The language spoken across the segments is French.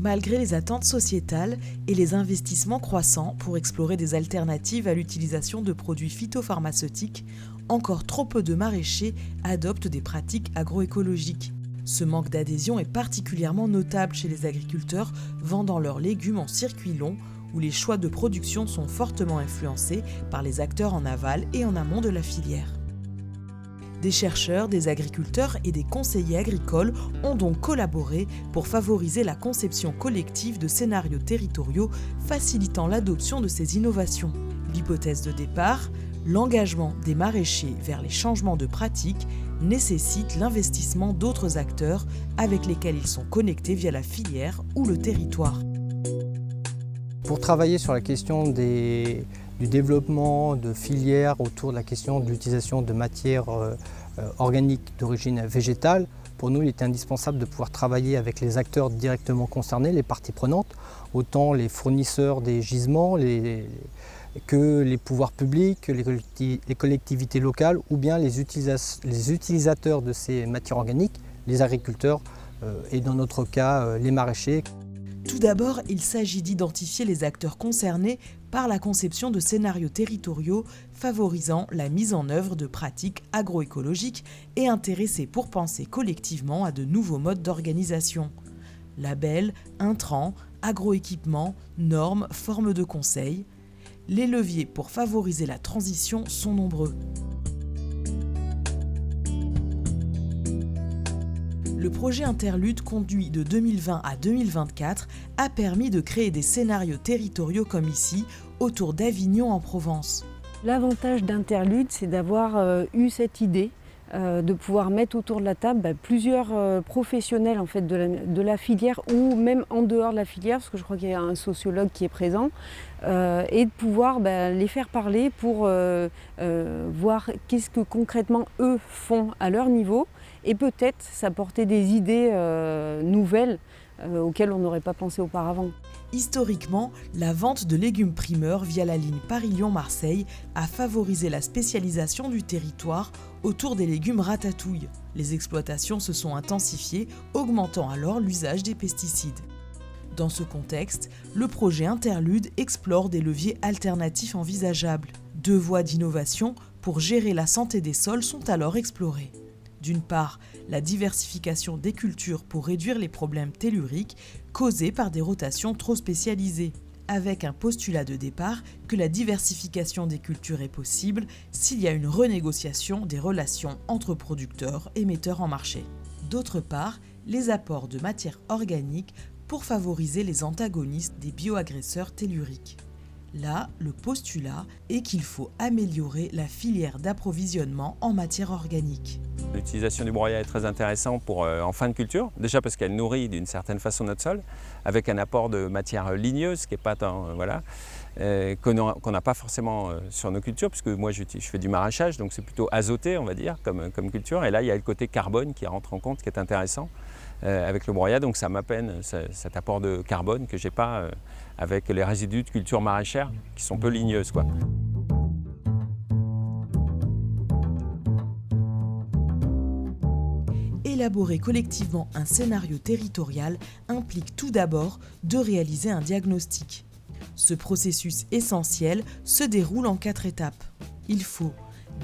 Malgré les attentes sociétales et les investissements croissants pour explorer des alternatives à l'utilisation de produits phytopharmaceutiques, encore trop peu de maraîchers adoptent des pratiques agroécologiques. Ce manque d'adhésion est particulièrement notable chez les agriculteurs vendant leurs légumes en circuit long, où les choix de production sont fortement influencés par les acteurs en aval et en amont de la filière. Des chercheurs, des agriculteurs et des conseillers agricoles ont donc collaboré pour favoriser la conception collective de scénarios territoriaux facilitant l'adoption de ces innovations. L'hypothèse de départ, l'engagement des maraîchers vers les changements de pratiques nécessite l'investissement d'autres acteurs avec lesquels ils sont connectés via la filière ou le territoire. Pour travailler sur la question du développement de filières autour de la question de l'utilisation de matières organiques d'origine végétale, pour nous, il était indispensable de pouvoir travailler avec les acteurs directement concernés, les parties prenantes, autant les fournisseurs des gisements que les pouvoirs publics, les collectivités locales ou bien les utilisateurs de ces matières organiques, les agriculteurs et dans notre cas les maraîchers. Tout d'abord, il s'agit d'identifier les acteurs concernés par la conception de scénarios territoriaux favorisant la mise en œuvre de pratiques agroécologiques et intéressés pour penser collectivement à de nouveaux modes d'organisation. Labels, intrants, agroéquipements, normes, formes de conseil. Les leviers pour favoriser la transition sont nombreux. Le projet Interlude, conduit de 2020 à 2024, a permis de créer des scénarios territoriaux comme ici, autour d'Avignon en Provence. L'avantage d'Interlude, c'est d'avoir eu cette idée de pouvoir mettre autour de la table plusieurs professionnels en fait, de la filière ou même en dehors de la filière, parce que je crois qu'il y a un sociologue qui est présent, et de pouvoir les faire parler pour voir qu'est-ce que concrètement eux font à leur niveau et peut-être s'apporter des idées nouvelles auxquelles on n'aurait pas pensé auparavant. Historiquement, la vente de légumes primeurs via la ligne Paris-Lyon-Marseille a favorisé la spécialisation du territoire autour des légumes ratatouille. Les exploitations se sont intensifiées, augmentant alors l'usage des pesticides. Dans ce contexte, le projet Interlude explore des leviers alternatifs envisageables. 2 voies d'innovation pour gérer la santé des sols sont alors explorées. D'une part, la diversification des cultures pour réduire les problèmes telluriques causés par des rotations trop spécialisées, avec un postulat de départ que la diversification des cultures est possible s'il y a une renégociation des relations entre producteurs et metteurs en marché. D'autre part, les apports de matières organiques pour favoriser les antagonistes des bioagresseurs telluriques. Là, le postulat est qu'il faut améliorer la filière d'approvisionnement en matière organique. L'utilisation du broyat est très intéressante en fin de culture, déjà parce qu'elle nourrit d'une certaine façon notre sol, avec un apport de matière ligneuse qui n'est pas tant, qu'on n'a pas forcément sur nos cultures, puisque moi je fais du maraîchage, donc c'est plutôt azoté, on va dire, comme culture. Et là, il y a le côté carbone qui rentre en compte, qui est intéressant avec le broyat, donc ça m'appelle cet apport de carbone que je n'ai pas avec les résidus de cultures maraîchères qui sont peu ligneuses, quoi. Élaborer collectivement un scénario territorial implique tout d'abord de réaliser un diagnostic. Ce processus essentiel se déroule en 4 étapes. Il faut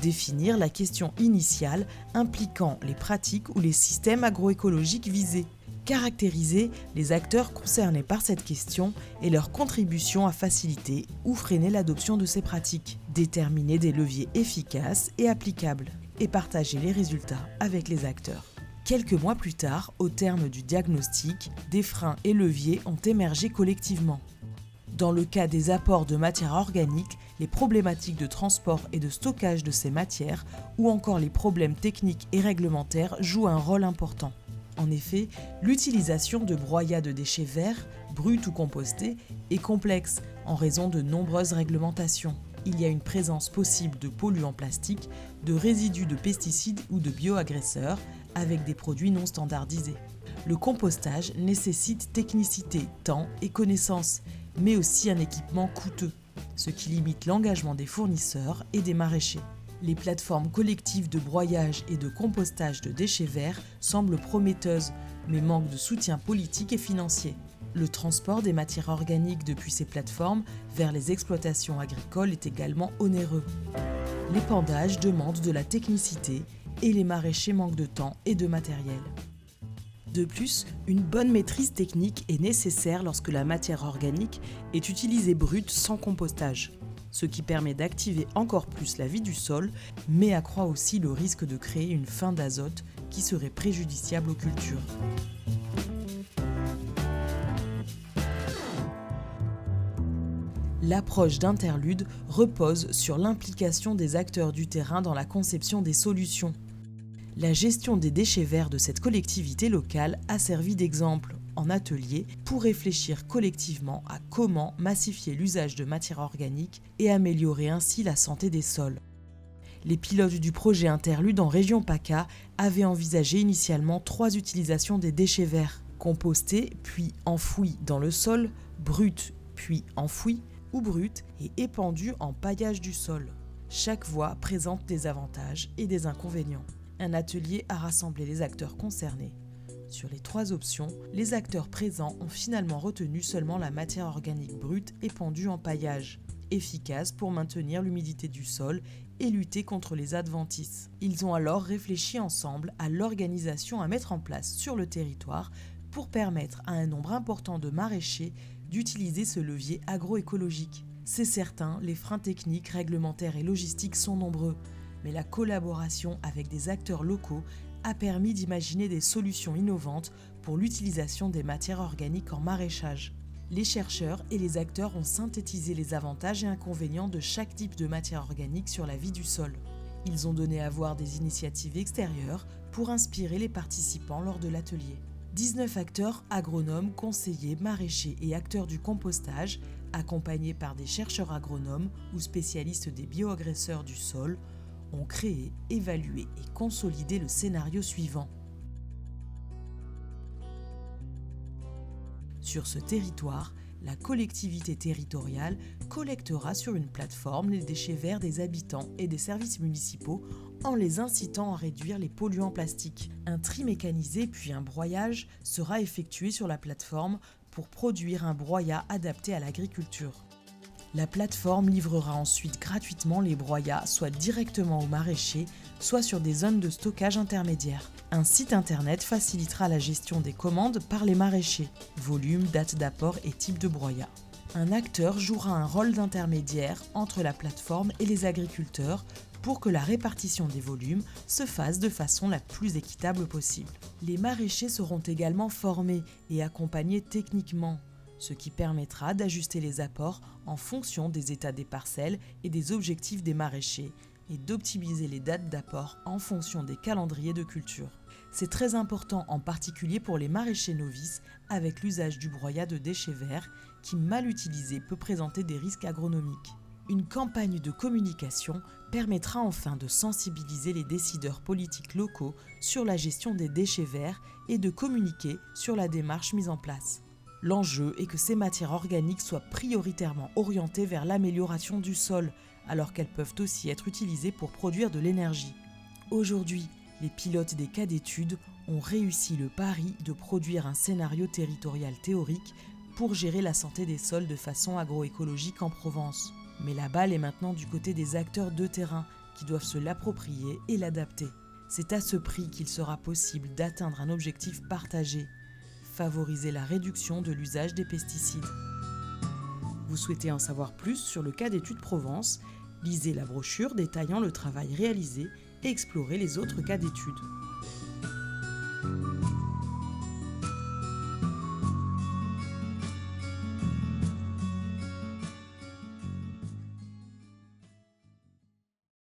définir la question initiale impliquant les pratiques ou les systèmes agroécologiques visés, caractériser les acteurs concernés par cette question et leur contribution à faciliter ou freiner l'adoption de ces pratiques, déterminer des leviers efficaces et applicables, et partager les résultats avec les acteurs. Quelques mois plus tard, au terme du diagnostic, des freins et leviers ont émergé collectivement. Dans le cas des apports de matières organiques, les problématiques de transport et de stockage de ces matières, ou encore les problèmes techniques et réglementaires jouent un rôle important. En effet, l'utilisation de broyats de déchets verts, bruts ou compostés, est complexe en raison de nombreuses réglementations. Il y a une présence possible de polluants plastiques, de résidus de pesticides ou de bioagresseurs, avec des produits non standardisés. Le compostage nécessite technicité, temps et connaissances, mais aussi un équipement coûteux, ce qui limite l'engagement des fournisseurs et des maraîchers. Les plateformes collectives de broyage et de compostage de déchets verts semblent prometteuses, mais manquent de soutien politique et financier. Le transport des matières organiques depuis ces plateformes vers les exploitations agricoles est également onéreux. L'épandage demande de la technicité et les maraîchers manquent de temps et de matériel. De plus, une bonne maîtrise technique est nécessaire lorsque la matière organique est utilisée brute sans compostage, ce qui permet d'activer encore plus la vie du sol, mais accroît aussi le risque de créer une faim d'azote qui serait préjudiciable aux cultures. L'approche d'Interlude repose sur l'implication des acteurs du terrain dans la conception des solutions. La gestion des déchets verts de cette collectivité locale a servi d'exemple en atelier pour réfléchir collectivement à comment massifier l'usage de matières organiques et améliorer ainsi la santé des sols. Les pilotes du projet Interlude en région PACA avaient envisagé initialement 3 utilisations des déchets verts, compostés puis enfouis dans le sol, bruts puis enfouis ou bruts et épandus en paillage du sol. Chaque voie présente des avantages et des inconvénients. Un atelier a rassemblé les acteurs concernés. Sur les 3 options, les acteurs présents ont finalement retenu seulement la matière organique brute épandue en paillage, efficace pour maintenir l'humidité du sol et lutter contre les adventices. Ils ont alors réfléchi ensemble à l'organisation à mettre en place sur le territoire pour permettre à un nombre important de maraîchers d'utiliser ce levier agroécologique. C'est certain, les freins techniques, réglementaires et logistiques sont nombreux, mais la collaboration avec des acteurs locaux a permis d'imaginer des solutions innovantes pour l'utilisation des matières organiques en maraîchage. Les chercheurs et les acteurs ont synthétisé les avantages et inconvénients de chaque type de matière organique sur la vie du sol. Ils ont donné à voir des initiatives extérieures pour inspirer les participants lors de l'atelier. 19 acteurs, agronomes, conseillers, maraîchers et acteurs du compostage, accompagnés par des chercheurs agronomes ou spécialistes des bioagresseurs du sol, ont créé, évalué et consolidé le scénario suivant. Sur ce territoire, la collectivité territoriale collectera sur une plateforme les déchets verts des habitants et des services municipaux en les incitant à réduire les polluants plastiques. Un tri mécanisé puis un broyage sera effectué sur la plateforme pour produire un broyat adapté à l'agriculture. La plateforme livrera ensuite gratuitement les broyats soit directement aux maraîchers, soit sur des zones de stockage intermédiaires. Un site internet facilitera la gestion des commandes par les maraîchers, volume, date d'apport et type de broyat. Un acteur jouera un rôle d'intermédiaire entre la plateforme et les agriculteurs pour que la répartition des volumes se fasse de façon la plus équitable possible. Les maraîchers seront également formés et accompagnés techniquement, ce qui permettra d'ajuster les apports en fonction des états des parcelles et des objectifs des maraîchers et d'optimiser les dates d'apport en fonction des calendriers de culture. C'est très important en particulier pour les maraîchers novices avec l'usage du broyat de déchets verts qui, mal utilisé, peut présenter des risques agronomiques. Une campagne de communication permettra enfin de sensibiliser les décideurs politiques locaux sur la gestion des déchets verts et de communiquer sur la démarche mise en place. L'enjeu est que ces matières organiques soient prioritairement orientées vers l'amélioration du sol, alors qu'elles peuvent aussi être utilisées pour produire de l'énergie. Aujourd'hui, les pilotes des cas d'études ont réussi le pari de produire un scénario territorial théorique pour gérer la santé des sols de façon agroécologique en Provence. Mais la balle est maintenant du côté des acteurs de terrain qui doivent se l'approprier et l'adapter. C'est à ce prix qu'il sera possible d'atteindre un objectif partagé: favoriser la réduction de l'usage des pesticides. Vous souhaitez en savoir plus sur le cas d'études Provence? Lisez la brochure détaillant le travail réalisé et explorez les autres cas d'études.